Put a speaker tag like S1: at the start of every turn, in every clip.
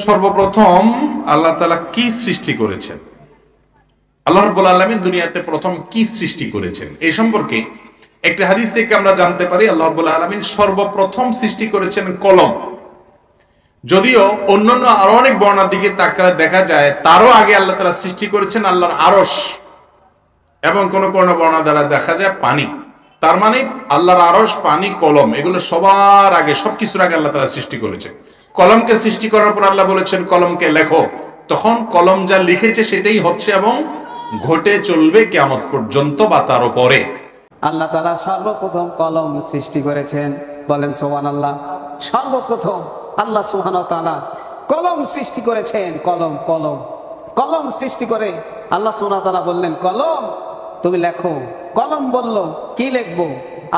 S1: সর্বপ্রথম আল্লাহ তাআলা কি সৃষ্টি করেছেন, আল্লাহ রাব্বুল আলামিন দুনিয়াতে প্রথম কি সৃষ্টি করেছেন এই সম্পর্কে একটি হাদিস থেকে আমরা জানতে পারি আল্লাহ রাব্বুল আলামিন সর্বপ্রথম সৃষ্টি করেছেন কলম। যদিও অন্যান্য আরো অনেক বর্ণনার দিকে তাকালে দেখা যায় তারও আগে আল্লাহ তাআলা সৃষ্টি করেছেন আল্লাহর আরশ, এবং কোন কোন বর্ণনা দ্বারা দেখা যায় পানি। তার মানে আল্লাহর আরশ, পানি, কলম এগুলো সবার আগে, সবকিছুর আগে আল্লাহ তাআলা সৃষ্টি করেছেন। কলমকে সৃষ্টি করার পর আল্লাহ বলেছেন কলমকে লেখো, তখন কলম যা লিখেছে সেটাই হচ্ছে এবং ঘটে চলবে কিয়ামত পর্যন্ত বা তার উপরে।
S2: আল্লাহ তাআলা সর্বপ্রথম কলম সৃষ্টি করেছেন, বলেন সুবহানাল্লাহ। সর্বপ্রথম আল্লাহ সুবহানাহু ওয়া তাআলা কলম সৃষ্টি করেছেন। কলম কলম কলম সৃষ্টি করে আল্লাহ সুবহানাহু ওয়া তাআলা বললেন কলম তুমি লেখো। কলম বলল কি লিখবো?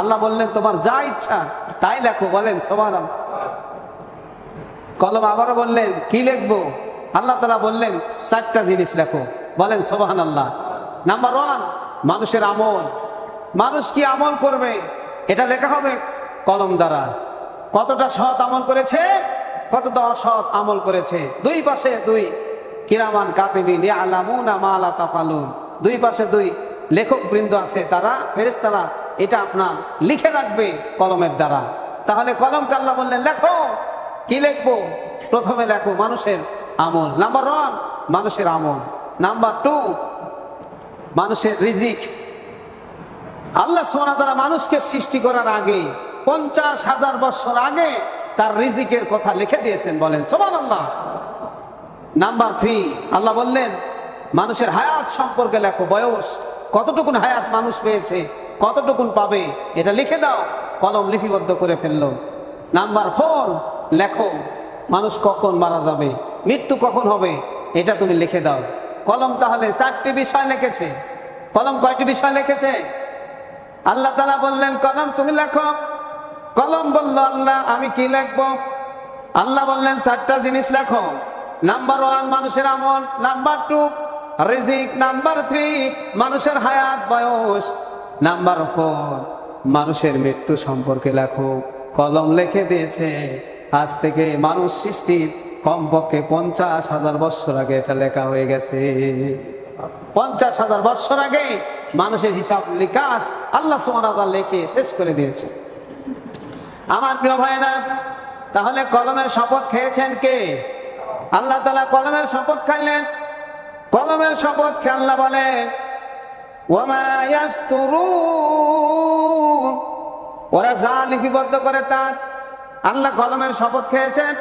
S2: আল্লাহ বললেন তোমার যা ইচ্ছা তাই লেখো, বলেন সুবহানাল্লাহ। কলম আবারও বললেন কি লিখবো? আল্লাহ তাআলা বললেন 4টা জিনিস লেখো, বলেন সুবহানাল্লাহ। নাম্বার 1, মানুষের আমল। মানুষ কি আমল করবে এটা লেখা হবে কলম দ্বারা। কতটা সৎ আমল করেছে, কতটা অসৎ আমল করেছে। দুই পাশে দুই কিরামান কাতিবিন ইয়ালামুনা মা লা তাফালুন, দুই পাশে দুই লেখক বৃন্দ আছে, তারা ফেরেশতারা এটা আপনার লিখে রাখবে কলমের দ্বারা। তাহলে কলমকে আল্লাহ বললেন লেখো। কি লিখবো? প্রথমে লেখো মানুষের আমল। নাম্বার 1 মানুষের আমল। নাম্বার 2 মানুষের রিজিক। আল্লাহ সুবহানাহু ওয়া তাআলা মানুষকে সৃষ্টি করার আগে 50,000 বছর আগে তার রিজিকের কথা লিখে দিয়েছেন, বলেন সুবহানাল্লাহ। নাম্বার 3 আল্লাহ বললেন মানুষের হায়াত সম্পর্কে লেখো, বয়স কতটুকুন হায়াত মানুষ পেয়েছে, কতটুকুন পাবে এটা লিখে দাও। কলম লিপিবদ্ধ করে ফেললো। নাম্বার 4 লেখো মানুষ কখন মারা যাবে, মৃত্যু কখন হবে এটা তুমি লিখে দাও। কলম তাহলে 4টি বিষয় লিখেছে। কলম কয়টি বিষয় লিখেছে? আল্লাহ তাআলা বললেন কলম তুমি লেখো। কলম বলল আল্লাহ আমি কি লিখবো? আল্লাহ বললেন 4টা জিনিস লেখো। নাম্বার 1 মানুষের আমল, নাম্বার 2 রিজিক, নাম্বার 3 মানুষের হায়াত বয়স, নাম্বার 4 মানুষের মৃত্যু সম্পর্কে লেখো। কলম লিখে দিয়েছে। আজ থেকে মানুষ সৃষ্টির কমপক্ষে 50,000 বছর আগে এটা লেখা হয়ে গেছে। 50,000 বছর আগে মানুষের হিসাব নিকাশ আল্লাহ সুবহানাহু ওয়া তাআলা লিখে শেষ করে দিয়েছে। আমার প্রিয় ভাইরা, তাহলে কলমের শপথ খেয়েছেন কে? আল্লাহ তাআলা কলমের শপথ খাইলেন। কলমের শপথ খেয়ে আল্লাহ বলেন ওয়ামা ইয়াসতুরুন, ওরা যা লিপিবদ্ধ করে তার। আল্লাহ কলমের শপথ খেয়েছেন,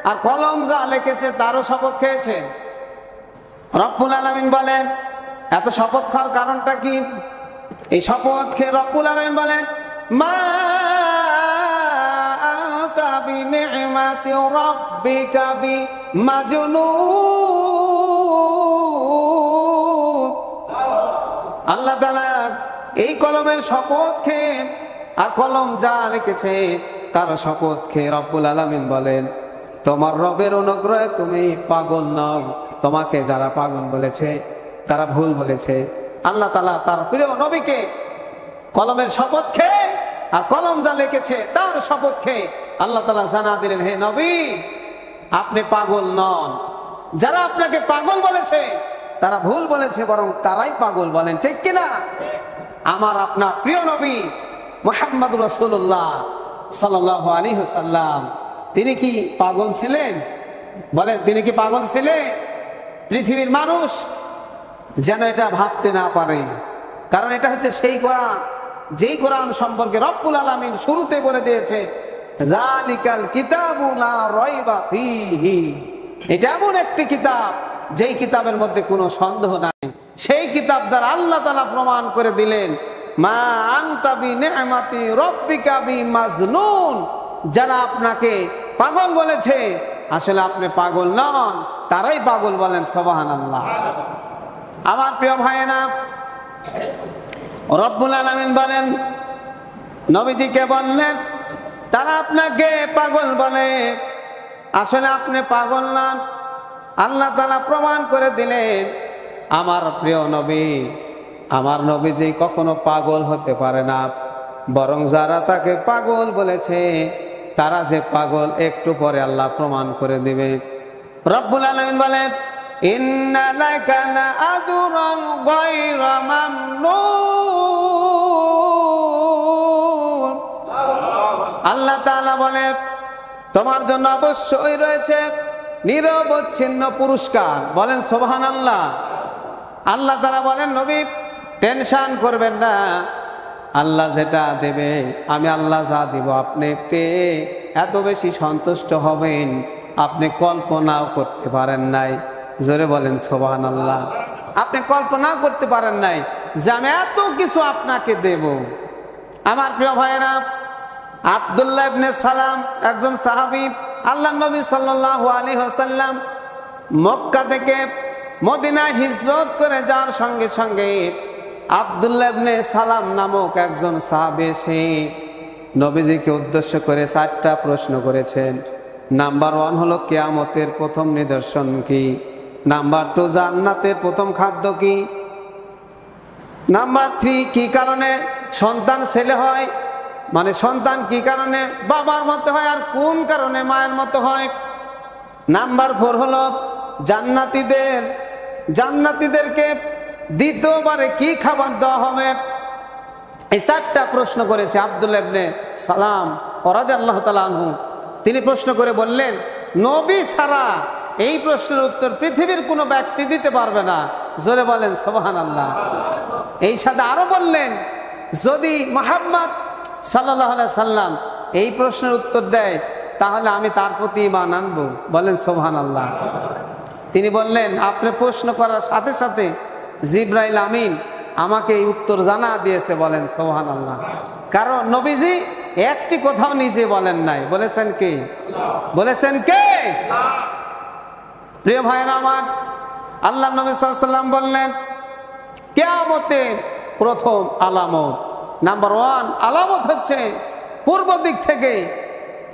S2: আর কলম যা লিখেছে তারও শপথ খেয়েছেন। রব্বুল আলামিন বলেন এত শপথ খাওয়ার কারণটা কি? এই শপথ খেয়ে রব্বুল আলামিন বলেন মা আনতা বিনি'মাতি রাব্বিকা বিমাজনুন। আল্লাহ তাআলা এই কলমের শপথ খেয়ে, আর কলম যা লিখেছে তার শপথ খেয়ে রব্বুল আলামিন বলেন তোমার রবের অনুগ্রহে তুমি পাগল নও। তোমাকে যারা পাগল বলেছে তারা ভুল বলেছে। আল্লাহ তাআলা তার প্রিয় নবীকে কলমের শপথ খেয়ে আর কলম যা লিখেছে তার শপথ খেয়ে আল্লাহ তাআলা জানা দিলেন হে নবী আপনি পাগল নন। যারা আপনাকে পাগল বলেছে তারা ভুল বলেছে, বরং তারাই পাগল, বলেন ঠিক কিনা? আমার আপনার প্রিয় নবী মুহাম্মদুর রাসূলুল্লাহ সাল্লাল্লাহু আলাইহি ওয়াসাল্লাম তিনি কি পাগল ছিলেন? বলেন তিনি কি পাগল ছিলেন? পৃথিবীর মানুষ যেন এটা ভাবতে না পারে, কারণ এটা হচ্ছে সেই কোরআন যেই কোরআন সম্পর্কে রব্বুল আলামিন শুরুতে বলে দিয়েছে যালিকাল কিতাবু লা রাইবা ফীহি। এটা এমন একটি কিতাব যেই কিতাবের মধ্যে কোনো সন্দেহ নাই। সেই কিতাব দ্বারা আল্লাহ তাআলা প্রমাণ করে দিলেন মা আনতা বিনি'মাতি রাব্বিকা বিমাজনুন। যারা আপনাকে পাগল বলেছে আসলে আপনি পাগল নন, তারাই পাগল, বলেন সুবহানাল্লাহ। আমার প্রিয় ভাইয়েরা, রব্বুল আলামিন বলেন নবীজিকে বললেন তারা আপনাকে পাগল বলে, আসলে আপনি পাগল নন। আল্লাহ তাআলা প্রমাণ করে দিলেন আমার প্রিয় নবী, আমার নবীজি কখনো পাগল হতে পারে না, বরং যারা তাকে পাগল বলেছে তারা যে পাগল একটু পরে আল্লাহ প্রমাণ করে দিবে। রব্বুল আলামিন বলেন ইন্না লাকা লাআজরান গায়রা মামনুন। আল্লাহ তাআলা বলেন তোমার জন্য অবশ্যই রয়েছে নিরবচ্ছিন্ন পুরস্কার। বলেন সুবহানাল্লাহ। আল্লাহ তাআলা বলেন নবী টেনশন করবেন না, আল্লাহ যেটা দেবে, আমি আল্লাহ যা দিব আপনি পেয়ে এত বেশি সন্তুষ্ট হবেন আপনি কল্পনাও করতে পারেন নাই। জোরে বলেন সুবহানাল্লাহ। আপনি কল্পনাও করতে পারেন নাই যে আমি এত কিছু আপনাকে দেব। আমার প্রিয় ভাইয়েরা, আব্দুল্লাহ ইবনে সালাম একজন সাহাবী, আল্লাহ নবী সাল্লাল্লাহু আলাইহি ওয়াসাল্লাম মক্কা থেকে মদিনায় হিজরত করে যাওয়ার সঙ্গে সঙ্গে আব্দুল্লাহ ইবনে সালাম নামক একজন সাহাবী সে নবীজিকে উদ্দেশ্য করে 4টা প্রশ্ন করেছেন। নাম্বার 1 হলো কিয়ামতের প্রথম নিদর্শন কি? নাম্বার 2 জান্নাতের প্রথম খাদ্য কি? নাম্বার 3 কি কারণে সন্তান ছেলে হয়, মানে সন্তান কি কারণে বাবার মতো হয় আর কোন কারণে মায়ের মতো হয়? নাম্বার 4 হলো জান্নাতীদেরকে দ্বিতীয়বারে কি খাবার দেওয়া হবে? এই 4টা প্রশ্ন করেছে আব্দুল্লাহ ইবনে সালাম রাদিয়াল্লাহু তাআলা আনহু। তিনি প্রশ্ন করে বললেন নবী ছাড়া এই প্রশ্নের উত্তর পৃথিবীর কোনো ব্যক্তি দিতে পারবে না। জোরে বলেন সুবহানাল্লাহ। এই সাথে আরো বললেন যদি মুহাম্মদ সাল্লাল্লাহু আলাইহি সাল্লাম এই প্রশ্নের উত্তর দেয় তাহলে আমি তার প্রতি ঈমান আনবো। বলেন সুবহানাল্লাহ। তিনি বললেন আপনি প্রশ্ন করার সাথে সাথে জিবরাইল আমিন আমাকে এই উত্তর জানা দিয়েছে। বলেন সুবহানাল্লাহ। কারণ নবীজি একটি কথাও নিজে বলেন নাই, বলেছেন কে? বলেছেন কে? প্রিয় ভাইরা আমার, আল্লাহ নবী সাল্লাল্লাহু আলাইহি ওয়াসাল্লাম বললেন কিয়ামতের প্রথম আলামত, নাম্বার 1 আলামত হচ্ছে পূর্ব দিক থেকে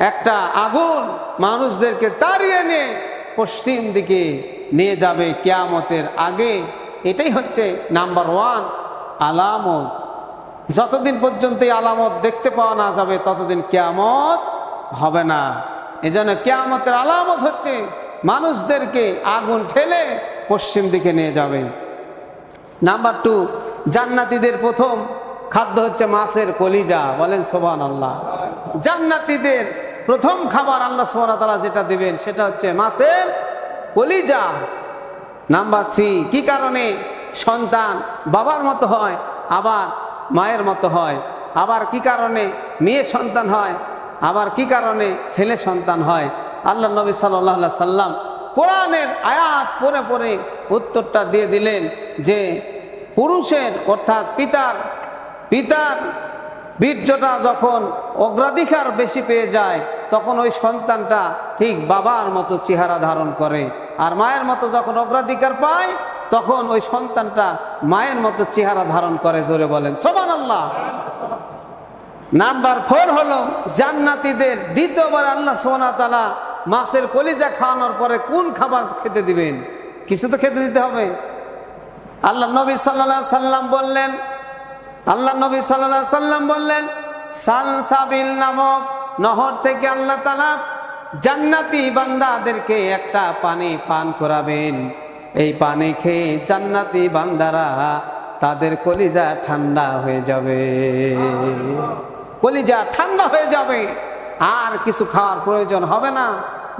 S2: একটা আগুন মানুষদেরকে তাড়িয়ে নিয়ে পশ্চিম দিকে নিয়ে যাবে কিয়ামতের আগে। এটাই হচ্ছে নাম্বার 1 আলামত। যতদিন পর্যন্ত এই আলামত দেখতে পাওয়া না যাবে ততদিন কিয়ামত হবে না। এজন্য কিয়ামতের আলামত হচ্ছে মানুষদেরকে আগুন ঠেলে পশ্চিম দিকে নিয়ে যাবে। নাম্বার 2 জান্নাতীদের প্রথম খাদ্য হচ্ছে মাছের কলিজা। বলেন সুবহানাল্লাহ। জান্নাতীদের প্রথম খাবার আল্লাহ সুবহানাহু ওয়া তাআলা যেটা দিবেন সেটা হচ্ছে মাছের কলিজা। নাম্বার 3 কি কারণে সন্তান বাবার মতো হয় আবার মায়ের মতো হয়, আবার কি কারণে মেয়ে সন্তান হয়, আবার কি কারণে ছেলে সন্তান হয়? আল্লাহ নবী সাল্লাল্লাহু আলাইহি সাল্লাম কোরআনের আয়াত পড়ে পড়ে উত্তরটা দিয়ে দিলেন যে পুরুষের অর্থাৎ পিতার বীর্যটা যখন অগ্রাধিকার বেশি পেয়ে যায় তখন ওই সন্তানটা ঠিক বাবার মতো চেহারা ধারণ করে, আর মায়ের মতো যখন অগ্রাধিকার পায় তখন ওই সন্তানটা মায়ের মতো চেহারা ধারণ করে। জোরে বলেন সুবহানাল্লাহ। নাম্বার 4 হলো জান্নাতীদের দ্বিতীয়বার আল্লাহ সুবহানাহু ওয়া তাআলা মাছের কলিজা খাওয়ানোর পরে কোন খাবার খেতে দিবেন? কিছু তো খেতে দিতে হবে। আল্লাহ নবী সাল্লাল্লাহু আলাইহি সাল্লাম বললেন সালসাবিল নামক নহর থেকে আল্লাহ তাআলা জান্নাতি বান্দাদেরকে একটা পানি পান করাবেন। এই পানি খেয়ে জান্নাতি বান্দারা তাদের কলিজা ঠান্ডা হয়ে যাবে, কলিজা ঠান্ডা হয়ে যাবে, আর কিছু খাওয়ার প্রয়োজন হবে না।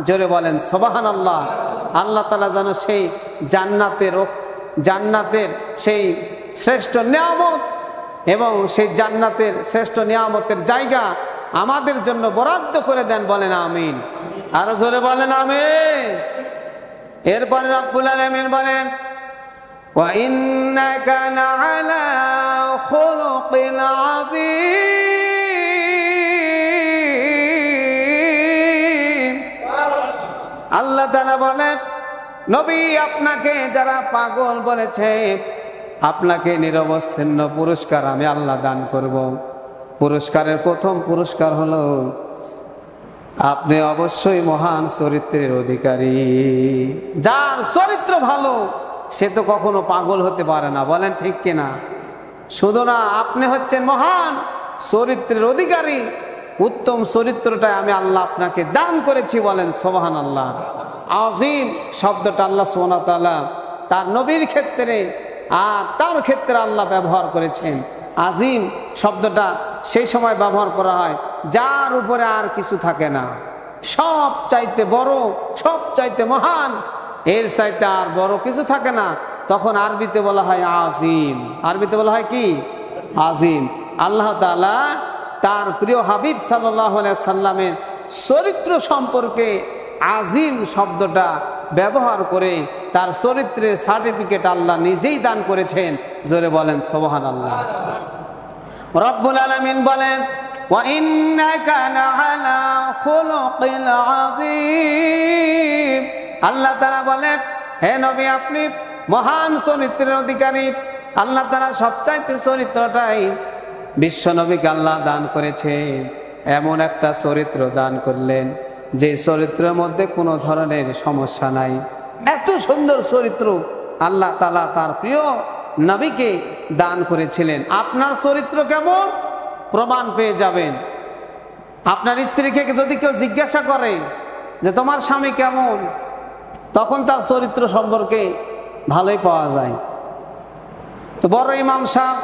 S2: জোরে বলেন সুবহানাল্লাহ। আল্লাহ তাআলা যেন সেই জান্নাতের সেই শ্রেষ্ঠ নিয়ামত এবং সেই জান্নাতের শ্রেষ্ঠ নিয়ামতের জায়গা আমাদের জন্য বরাদ্দ করে দেন। বলেন আমিন। আর জোরে বলেন আমিন। এরপরে রব্বুল আলামিন বলেন ওয়া ইন্নাকা লাআলা খুলুকিল আযীম। আল্লাহ তাআলা বলেন নবী আপনাকে যারা পাগল বলেছে আপনাকে নিরবচ্ছিন্ন পুরস্কার আমি আল্লাহ দান করব। পুরস্কারের প্রথম পুরস্কার হলো আপনি অবশ্যই মহান চরিত্রের অধিকারী। যার চরিত্র ভালো সে তো কখনো পাগল হতে পারে না। বলেন ঠিক কিনা? শুধু না, আপনি হচ্ছেন মহান চরিত্রের অধিকারী। উত্তম চরিত্রটাই আমি আল্লাহ আপনাকে দান করেছি। বলেন সুবহানাল্লাহ। আজিম শব্দটা আল্লাহ সুবহানাহু ওয়া তাআলা তার নবীর ক্ষেত্রে আর তার ক্ষেত্রে আল্লাহ ব্যবহার করেছেন। আজিম শব্দটা সেই সময় ব্যবহার করা হয় যার উপরে আর কিছু থাকে না, সব চাইতে বড়, সব চাইতে মহান, এর চাইতে আর বড় কিছু থাকে না, তখন আরবিতে বলা হয় আজিম। আরবিতে বলা হয় কি? আজিম। আল্লাহ তাআলা তার প্রিয় হাবিব সাল্লাল্লাহু আলাইহি সাল্লামের চরিত্র সম্পর্কে আজিম শব্দটা ব্যবহার করে তার চরিত্রের সার্টিফিকেট আল্লাহ নিজেই দান করেছেন। জোরে বলেন সুবহানাল্লাহ। রব্বুল আলামিন বলেন ওয়া ইন্নাকা লাআলা খুলুকিল আযীম। আল্লাহ তাআলা বলেন হে নবী আপনি মহান চরিত্রের অধিকারী। আল্লাহ তাআলা সবচাইতে চরিত্রটাই বিশ্ব নবীকে আল্লাহ দান করেছে। এমন একটা চরিত্র দান করলেন যে চরিত্রের মধ্যে কোনো ধরনের সমস্যা নাই। এত সুন্দর চরিত্র আল্লাহ তাআলা তার প্রিয় নবীকে দান করেছিলেন। আপনার চরিত্র কেমন প্রমাণ পেয়ে যাবেন। আপনার স্ত্রীকে যদি কেউ জিজ্ঞাসা করে যে তোমার স্বামী কেমন, তখন তার চরিত্র সম্পর্কে ভালোই পাওয়া যায়। তো বড় ইমাম সাহেব,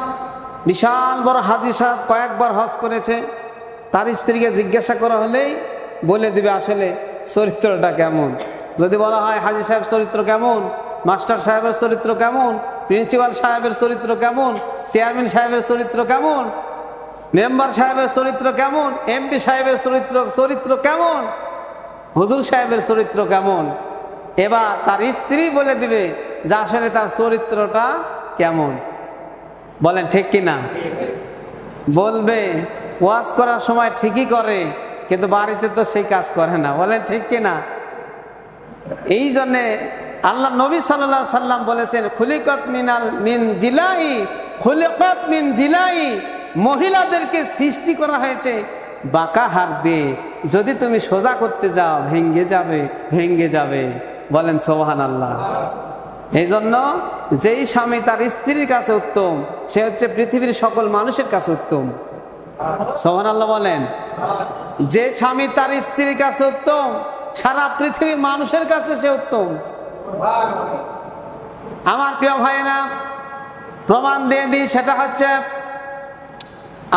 S2: বিশাল বড় হাজী সাহেব কয়েকবার হজ করেছে, তার স্ত্রীকে জিজ্ঞাসা করা হলেই বলে দিবে আসলে চরিত্রটা কেমন। যদি বলা হয় হাজী সাহেব চরিত্র কেমন, মাস্টার সাহেবের চরিত্র কেমন, প্রিন্সিপাল সাহেবের চরিত্র কেমন, চেয়ারম্যান সাহেবের চরিত্র কেমন, মেম্বার সাহেবের চরিত্র কেমন, এমপি সাহেবের চরিত্র কেমন, হুজুর সাহেবের চরিত্র কেমন, এবার তার স্ত্রী বলে দিবে যে আসলে তার চরিত্রটা কেমন। বলেন ঠিক কিনা? বলবে ওয়াজ করার সময় ঠিকই করে, কিন্তু বাড়িতে তো সেই কাজ করে না। বলেন ঠিক কিনা? এই জন্যে আল্লাহ নবী সাল্লাল্লাহু আলাইহি সাল্লাম বলেছেন খুলিকাত মিন জিলাই, খুলিকাত মিন জিলাই, মহিলাদেরকে সৃষ্টি করা হয়েছে বাঁকা হাত দিয়ে। যদি তুমি সোজা করতে যাও ভেঙ্গে যাবে, ভেঙ্গে যাবে। বলেন সুবহানাল্লাহ। এই জন্য যেই স্বামী তার স্ত্রীর কাছে উত্তম, সে হচ্ছে পৃথিবীর সকল মানুষের কাছে উত্তম। সুবহানাল্লাহ বলেন। যে স্বামী তার স্ত্রীর কাছে উত্তম, সারা পৃথিবীর মানুষের কাছে সে উত্তম। আমার প্রিয় ভাইয়েরা, প্রমাণ দিয়ে দিই, সেটা হচ্ছে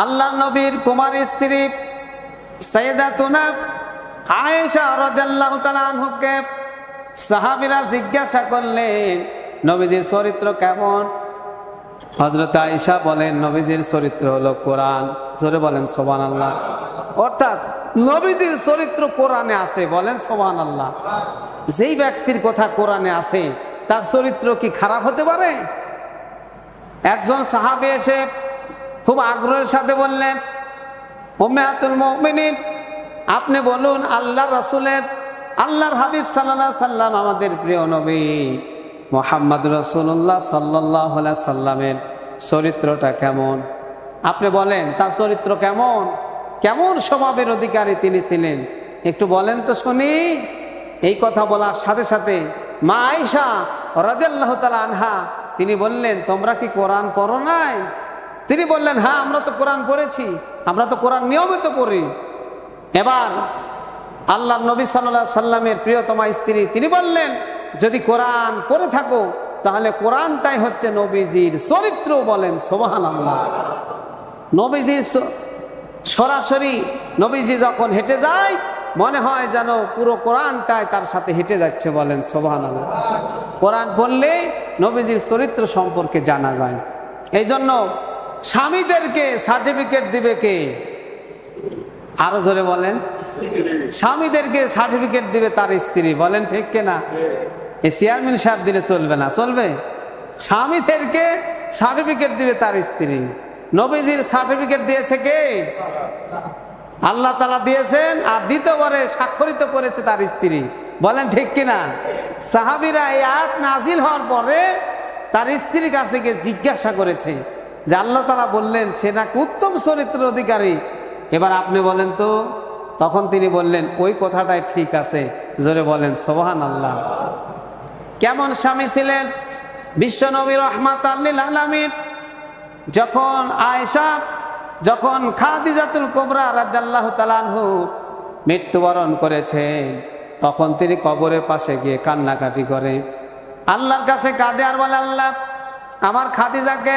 S2: আল্লাহ নবীর কুমারী স্ত্রী সাইয়্যিদাতুনা আয়েশা রাদিয়াল্লাহু তাআলা আনহাকে সাহাবীরা জিজ্ঞাসা করলেন নবীজির চরিত্র কেমন? হযরত আয়েশা বলেন নবীজির চরিত্র হলো কোরআন। জোরে বলেন সুবহানাল্লাহ। অর্থাৎ নবীজির চরিত্র কোরআনে আছে। বলেন সুবহানাল্লাহ। যেই ব্যক্তির কথা কোরআনে আছে তার চরিত্র কি খারাপ হতে পারে? একজন সাহাবী এসে খুব আগ্রহের সাথে বললেন উম্মাহাতুল মুমিনিন, আপনি বলুন আল্লাহর রাসূলের, আল্লাহর হাবিব সাল্লাল্লাহু আলাইহি সাল্লাম আমাদের প্রিয় নবী মুহাম্মদ রাসূলুল্লাহ সাল্লাল্লাহু আলাইহি সাল্লামের চরিত্রটা কেমন? আপনি বলেন তার চরিত্র কেমন, কেমন স্বভাবের অধিকারী তিনি ছিলেন, একটু বলেন তো শুনি। এই কথা বলার সাথে সাথে মা আয়েশা রাদিয়াল্লাহু তাআলা আনহা তিনি বললেন তোমরা কি কোরআন পড়ো নাই? তিনি বললেন হ্যাঁ আমরা তো কোরআন পড়েছি, আমরা তো কোরআন নিয়মিত পড়ি। এবার আল্লাহর নবী সাল্লাল্লাহু আলাইহি সাল্লামের প্রিয়তমা স্ত্রী তিনি বললেন যদি কোরআন পড়ে থাকো তাহলে কোরআনটাই হচ্ছে নবীজির চরিত্র। বলেন সুবহানাল্লাহ। নবীজির সরাসরি নবীজি যখন হেঁটে যায় মনে হয় যেন পুরো কোরআনটাই তার সাথে হেঁটে যাচ্ছে। বলেন সুবহানাল্লাহ। কোরআন পড়লে নবীজির চরিত্র সম্পর্কে জানা যায়। এই জন্য স্বামীদেরকে সার্টিফিকেট দিবে কে? আরো জোরে বলেন। স্বামীদেরকে সার্টিফিকেট দিবে তার স্ত্রী। বলেন ঠিক কিনা? এই চেয়ারম্যান সাহেব দিলে চলবে না, চলবে? স্বামীদেরকে সার্টিফিকেট দিবে তার স্ত্রী। নবীজির সার্টিফিকেট দিয়েছে কে? আল্লাহ তাআলা দিয়েছেন, আর দ্বিতীয়বারে স্বাক্ষরিত করেছে তার স্ত্রী। বলেন ঠিক কিনা? সাহাবীরা এই আয়াত নাজিল হওয়ার পরে তার স্ত্রীর কাছে গিয়ে জিজ্ঞাসা করেছে যে আল্লাহ তাআলা বললেন সে নাকি উত্তম চরিত্রের অধিকারী, এবার আপনি বলেন তো। তখন তিনি বললেন ওই কথাটাই ঠিক আছে। জোরে বলেন সুবহানাল্লাহ। কেমন স্বামী ছিলেন বিশ্ব নবী রাহমাতাল লিল আলামিন? যখন আয়েশা, যখন খাদিজাতুল কুবরা রাদিয়াল্লাহু তাআলা আনহু মৃত্যুবরণ করেছেন, তখন তিনি কবরের পাশে গিয়ে কান্নাকাটি করে, আল্লাহর কাছে কাঁদে আর বলে, আল্লাহ আমার খাদিজাকে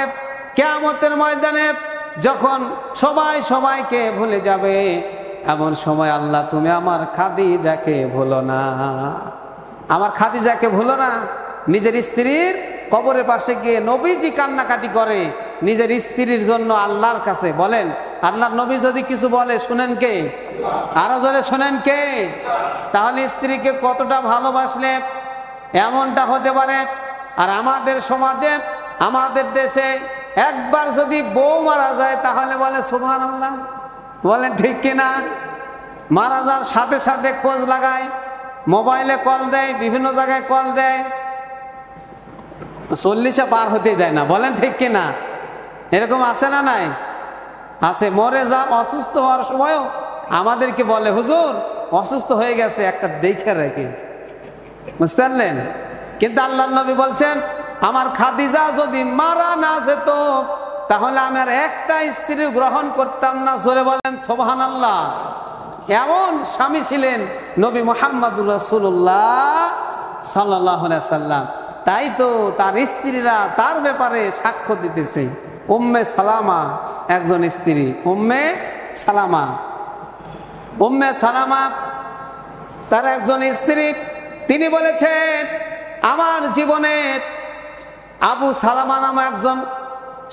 S2: কিয়ামতের ময়দানে যখন সবাই সবাইকে ভুলে যাবে, এমন সময় আল্লাহ তুমি আমার খাদিজাকে ভুলো না, আমার খাদিজাকে ভুলো না। নিজের স্ত্রীর কবরের পাশে গিয়ে নবীজি কান্নাকাটি করে নিজের স্ত্রীর জন্য আল্লাহর কাছে। বলেন আল্লাহর নবী যদি কিছু বলে শুনেন কে? আরো জোরে শুনেন কে? তাহলে স্ত্রীকে কতটা ভালোবাসলে এমনটা হতে পারে। আর আমাদের সমাজে, আমাদের দেশে একবার যদি বউ মারা যায় তাহলে বলে সুবহানাল্লাহ, বলেন ঠিক কিনা? মারা যাওয়ার সাথে সাথে খোঁজ লাগায়, মোবাইলে কল দেয়, বিভিন্ন জায়গায় কল দেয়, 40 পার হতেই দেয় না, বলেন ঠিক কিনা? এরকম আছে না নাই? আছে। মরে যা অসুস্থ হওয়ার সময়ও আমাদেরকে বলে হুজুর অসুস্থ হয়ে গেছে, একটা দেখে রেখে, বুঝতে পারলেন? কিন্তু আল্লাহর নবী বলছেন আমার খাদিজা যদি মারা না যেত তাহলে আমি আর একটা স্ত্রী গ্রহণ করতাম না। জোরে বলেন সুবহানাল্লাহ। এমন স্বামী ছিলেন নবী মুহাম্মদুর রাসূলুল্লাহ সাল্লাল্লাহু আলাইহি সাল্লাম। তাই তো তার স্ত্রীরা তার ব্যাপারে সাক্ষ্য দিতেছে। উম্মে সালামা একজন স্ত্রী, উম্মে সালামা, উম্মে সালামা তার একজন স্ত্রী, তিনি বলেছেন আমার জীবনে আবু সালামা নামে একজন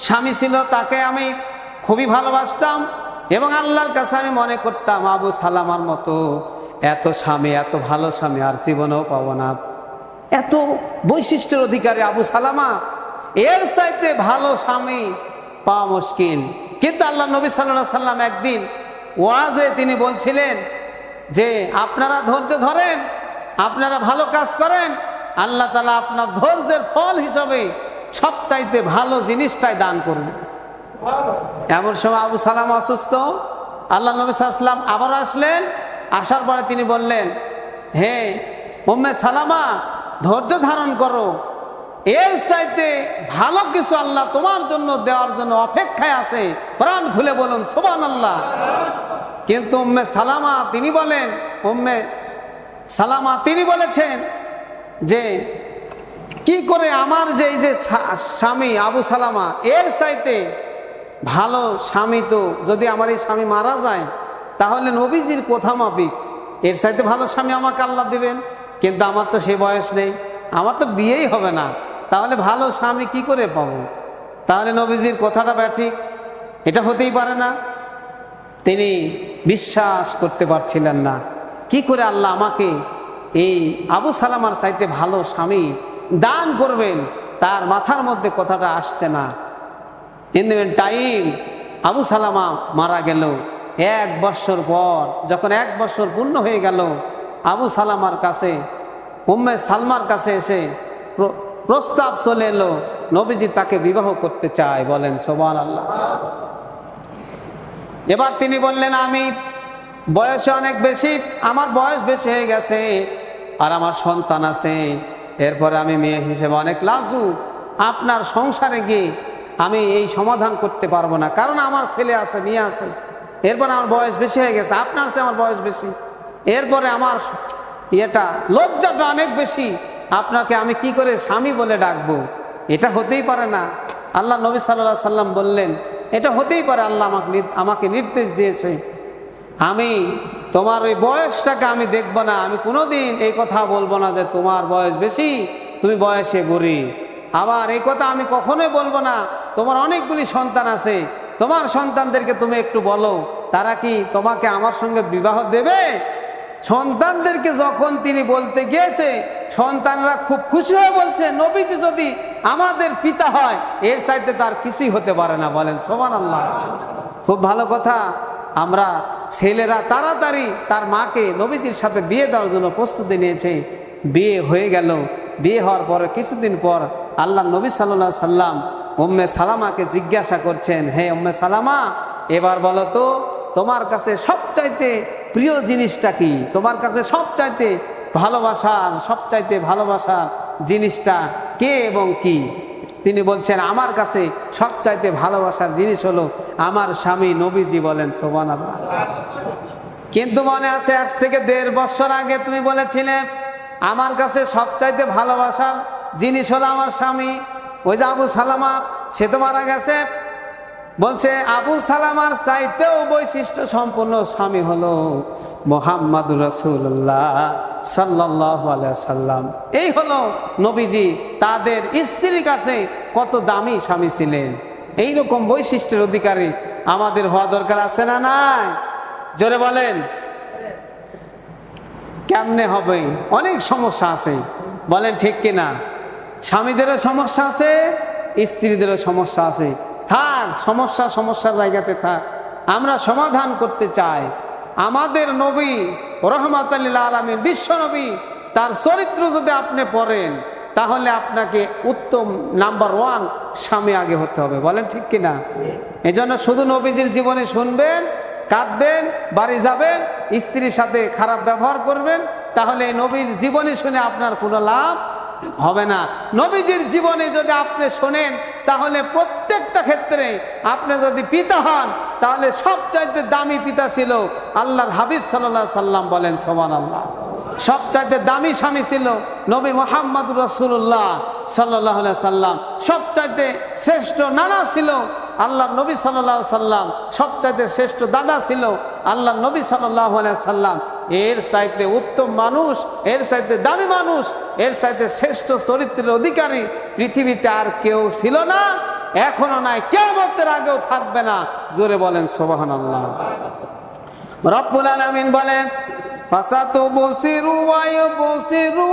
S2: স্বামী ছিল, তাকে আমি খুবই ভালোবাসতাম এবং আল্লাহর কাছে আমি মনে করতাম আবু সালামার মতো এত স্বামী, এত ভালো স্বামী আর জীবনেও পাবো না। এত বৈশিষ্ট্যের অধিকারী আবু সালামা, এর চাইতে ভালো স্বামী পাওয়া মুশকিল। কিন্তু আল্লাহ নবী সাল্লাল্লাহু আলাইহি সাল্লাম একদিন ওয়াজে তিনি বলছিলেন যে আপনারা ধৈর্য ধরেন, আপনারা ভালো কাজ করেন, আল্লাহ তাআলা আপনার ধৈর্যের ফল হিসাবে সবচাইতে ভালো জিনিসটাই দান করবে। এমন সময় আবু সালামা অসুস্থ, আল্লাহ নবী সাল্লাল্লাহু আলাইহি সাল্লাম আবার আসলেন। আসার পরে তিনি বললেন হে উম্মে সালামা ধৈর্য ধারণ করো, এর চাইতে ভালো কিছু আল্লাহ তোমার জন্য দেওয়ার জন্য অপেক্ষায় আছে। প্রাণ খুলে বলুন সুবহানাল্লাহ। কিন্তু উম্মে সালামা তিনি বলেন, উম্মে সালামা তিনি বলেছেন যে কি করে আমার যে এই যে স্বামী আবু সালামা, এর চাইতে ভালো স্বামী তো যদি আমার এই স্বামী মারা যায় তাহলে নবীজির কথা মাফিক এর চাইতে ভালো স্বামী আমাকে আল্লাহ দিবেন। কিন্তু আমার তো সে বয়স নেই, আমার তো বিয়েই হবে না, তাহলে ভালো স্বামী কি করে পাবো? তাহলে নবীজির কথাটা ব্যাঠিক, এটা হতেই পারে না। তিনি বিশ্বাস করতে পারছিলেন না, কি করে আল্লাহ আমাকে এই আবু সালামার চাইতে ভালো স্বামী দান করবেন, তার মাথার মধ্যে কথাটা আসছে না। ইন দ্য টাইম আবু সালামা মারা গেল। 1 বছর পর যখন 1 বছর পূর্ণ হয়ে গেল, আবু সালামার কাছে উম্মে সালমার কাছে এসে প্রস্তাব চলে এলো, নবীজি তাকে বিবাহ করতে চায়। বলেন সুবহানাল্লাহ। এবার তিনি বললেন আমি বয়সে অনেক বেশি, আমার বয়স বেশি হয়ে গেছে আর আমার সন্তান আছে, এরপরে আমি মেয়ে হিসেবে অনেক লাজুক, আপনার সংসারে গিয়ে আমি এই সমাধান করতে পারবো না, কারণ আমার ছেলে আছে, মেয়ে আছে, এরপরে আমার বয়স বেশি হয়ে গেছে, আপনার চেয়ে আমার বয়স বেশি, এরপরে আমার এটা লজ্জাটা অনেক বেশি, আপনাকে আমি কি করে স্বামী বলে ডাকবো? এটা হতেই পারে না। আল্লাহ নবী সাল্লাল্লাহু আলাইহি সাল্লাম বললেন এটা হতেই পারে, আল্লাহ আমাকে নির্দেশ দিয়েছে, আমি তোমার ওই বয়সটাকে আমি দেখবো না, আমি কোনোদিন এই কথা বলবো না যে তোমার বয়স বেশি, তুমি বয়সে বুড়ি। আবার এই কথা আমি কখনোই বলবো না তোমার অনেকগুলি সন্তান আছে, তোমার সন্তানদেরকে তুমি একটু বলো তারা কি তোমাকে আমার সঙ্গে বিবাহ দেবে। সন্তানদেরকে যখন তিনি বলতে গিয়েছে, সন্তানরা খুব খুশি হয়ে বলছে নবীজি যদি আমাদের পিতা হয় এর চাইতে তার কিছুই হতে পারে না। বলেন সুবহানাল্লাহ। খুব ভালো কথা। আমরা ছেলেরা তাড়াতাড়ি তার মাকে নবীজির সাথে বিয়ে দেওয়ার জন্য প্রস্তুতি নিয়েছে। বিয়ে হয়ে গেল। বিয়ে হওয়ার পরে কিছুদিন পর আল্লাহ নবী সাল্লাল্লাহু আলাইহি সাল্লাম উম্মে সালামাকে জিজ্ঞাসা করছেন, হে উম্মে সালামা এবার বলো তো তোমার কাছে সবচাইতে প্রিয় জিনিসটা কি, তোমার কাছে সবচাইতে ভালোবাসার জিনিসটা কে এবং কি? তিনি বলছেন আমার কাছে সবচাইতে ভালোবাসার জিনিস হলো আমার স্বামী নবীজি। বলেন সুবহানাল্লাহ। কিন্তু মনে আছে আজ থেকে 1.5 বছর আগে তুমি বলেছিলে আমার কাছে সবচাইতে ভালোবাসার জিনিস হলো আমার স্বামী। ওই যে আবু সালামা, সে তো মারা গেছে, বলছে আবু সালামার চাইতেও বৈশিষ্ট্য সম্পন্ন স্বামী হলো মুহাম্মাদুর রাসূলুল্লাহ সাল্লাল্লাহু আলাইহি ওয়াসাল্লাম। এই হলো নবীজি তাদের স্ত্রীর কাছে কত দামি স্বামী ছিলেন। এইরকম বৈশিষ্ট্যের অধিকারী আমাদের হওয়া দরকার আছে না নাই? জোরে বলেন। কেমনে হবে? অনেক সমস্যা আছে, বলেন ঠিক কিনা? স্বামীদেরও সমস্যা আছে, স্ত্রীদেরও সমস্যা আছে। থাক, সমস্যার জায়গাতে থাক। আমরা সমাধান করতে চাই। আমাদের নবী রাহমাতুল লিল আলামিন, বিশ্ব নবী, তার চরিত্র যদি আপনি পড়েন তাহলে আপনাকে উত্তম নাম্বার 1 স্বামী আগে হতে হবে, বলেন ঠিক কিনা? এজন্য শুধু নবীজির জীবনে শুনবেন, কাঁদবেন, বাড়ি যাবেন, স্ত্রীর সাথে খারাপ ব্যবহার করবেন, তাহলে নবীর জীবনে শুনে আপনার কোনো লাভ হবে না। নবীজির জীবনে যদি আপনি শোনেন তাহলে প্রত্যেকটা ক্ষেত্রে আপনি যদি পিতা হন তাহলে সবচাইতে দামি পিতা ছিল আল্লাহর হাবিব সাল্লাল্লাহু আলাইহি সাল্লাম, বলেন সুবহানাল্লাহ। সবচাইতে দামি স্বামী ছিল নবী মুহাম্মদুর রাসূলুল্লাহ সাল্লাল্লাহু আলাইহি সাল্লাম। সবচাইতে শ্রেষ্ঠ নানা ছিল আল্লাহর নবী সাল্লাল্লাহু আলাইহি সাল্লাম। সবচাইতে শ্রেষ্ঠ দাদা ছিল আল্লাহর নবী সাল্লাল্লাহু আলাইহি সাল্লাম। এর চাইতে উত্তম মানুষ, এর চাইতে দামি মানুষ, এর চাইতে শ্রেষ্ঠ চরিত্রের অধিকারী পৃথিবীতে আর কেউ ছিল না, এখনো নাই, কিয়ামতের আগেও থাকবে না। জোরে বলেন সুবহানাল্লাহ। রব্বুল আলামিন বলেন ফাসাতুবসিরু ওয়া ইউবসিরুন,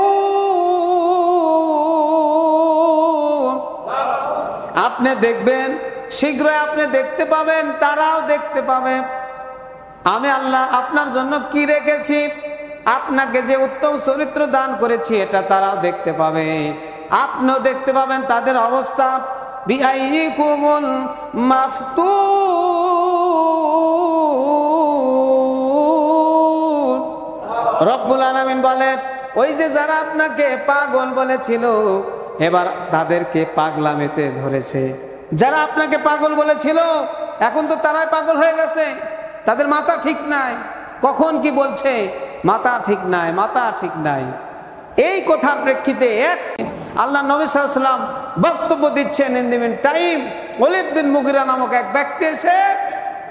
S2: আপনি দেখবেন, শীঘ্রই আপনি দেখতে পাবেন, তারাও দেখতে পাবে। আমি আল্লাহ আপনার জন্য কি রেখেছি, আপনাকে যে উত্তম চরিত্র দান করেছি এটা তারাও দেখতে পাবে, আপনিও দেখতে পাবেন তাদের অবস্থা। বিআইকুমুল মাফতুন, রব্বুল আলামিন বলেন ওই যে যারা আপনাকে পাগল বলেছিল এবার তাদেরকে পাগলামিতে ধরেছে। যারা আপনাকে পাগল বলেছিল এখন তো তারাই পাগল হয়ে গেছে, তাদের মাথা ঠিক নাই, কখন কি বলছে, মাথা ঠিক নাই, মাথা ঠিক নাই। এই কথার প্রেক্ষিতে আল্লাহ নবী সাল্লাল্লাহু আলাইহি ওয়াসাল্লাম বক্তব্য দিচ্ছেন। In the mean time Walid বিন মুগিরা নামক এক ব্যক্তি এসে,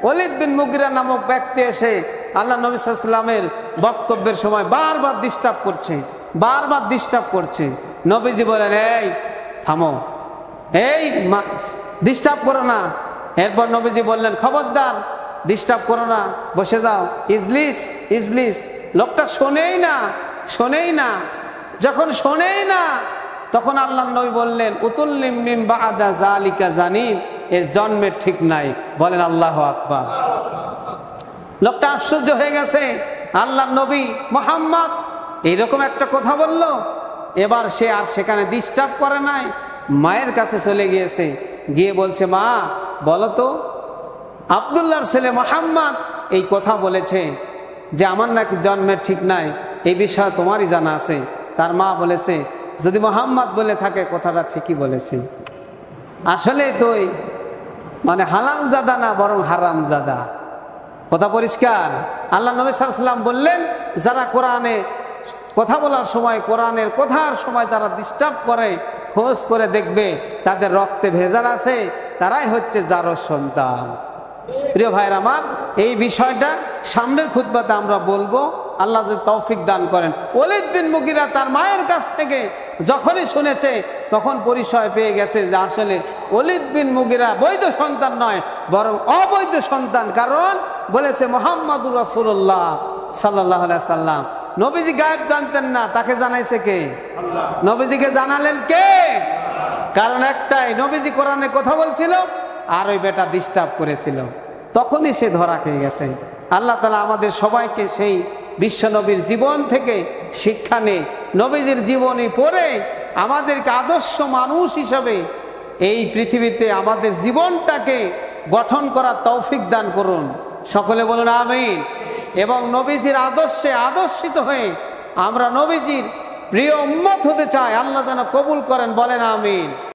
S2: ওলীদ বিন মুগিরা নামক ব্যক্তি এসে আল্লাহ নবী সাল্লাল্লাহু আলাইহি ওয়াসাল্লামের বক্তব্যের সময় বারবার ডিস্টার্ব করছে। নবীজি বলেন এই থামো, এই ডিস্টার্ব করো না। এরপর নবীজি বললেন খবরদার ডিস্টার্ব করো না, বসে যাও। ইজলিস। লোকটা শোনেই না। যখন শোনেই না তখন আল্লাহ নবী বললেন উতুল্লিম মিন বাদা যালিকা জানিন, এর জন্মের ঠিক নাই, বলেন আল্লাহু আকবার। লোকটা আশ্চর্য হয়ে গেছে, আল্লাহ নবী মুহাম্মদ এইরকম একটা কথা বলল। এবার সে আর সেখানে ডিস্টার্ব করে নাই, মায়ের কাছে চলে গিয়েছে, গিয়ে বলছে মা বলো তো আব্দুল্লাহর ছেলে মুহাম্মদ এই কথা বলেছে যে আমার নাকি জন্মের ঠিক নাই, এই বিষয়ে তোমারই জানা আছে। তার মা বলেছে যদি মুহাম্মদ বলে থাকে কথাটা ঠিকই বলেছে, আসলে তুই মানে হালাল জাদা না বরং হারাম জাদা। কথা পরিষ্কার। আল্লাহ নবী সাল্লাল্লাহু আলাইহি ওয়াসাল্লাম বললেন যারা কোরআনে কথা বলার সময়, কোরআনের কথার সময় যারা ডিস্টার্ব করে, খোঁজ করে দেখবে তাদের রক্তে ভেজাল আছে, তারাই হচ্ছে জারজ সন্তান। প্রিয় ভাইরা আমার, এই বিষয়টা সামনের খুতবাতে আমরা বলবো, আল্লাহ যদি তৌফিক দান করেন। ওলীদ বিন মুগিরা তার মায়ের কাছ থেকে যখনই শুনেছে তখন পরিচয় পেয়ে গেছে যে আসলে ওলীদ বিন মুগিরা বৈধ সন্তান নয় বরং অবৈধ সন্তান। কারণ বলেছে মুহাম্মাদুর রাসূলুল্লাহ সাল্লাল্লাহু আলাইহি সাল্লাম। নবীজি গায়েব জানতেন না, তাকে জানাইছে কে? আল্লাহ। নবীজিকে জানালেন কে? কারণ একটাই, নবীজি কোরআনে কথা বলছিল আর ওই বেটা ডিস্টার্ব করেছিল, তখনই সে ধরা খেয়ে গেছে। আল্লাহ তাআলা আমাদের সবাইকে সেই বিশ্ব নবীর জীবন থেকে শিক্ষা নিয়ে নবীজির জীবনী পড়ে আমাদেরকে আদর্শ মানুষ হিসাবে এই পৃথিবীতে আমাদের জীবনটাকে গঠন করার তৌফিক দান করুন। সকলে বলুন আমিন। এবং নবীজির আদর্শে আদর্শিত হয়ে আমরা নবীজির প্রিয় উম্মত হতে চাই, আল্লাহ যেন কবুল করেন, বলেন আমিন।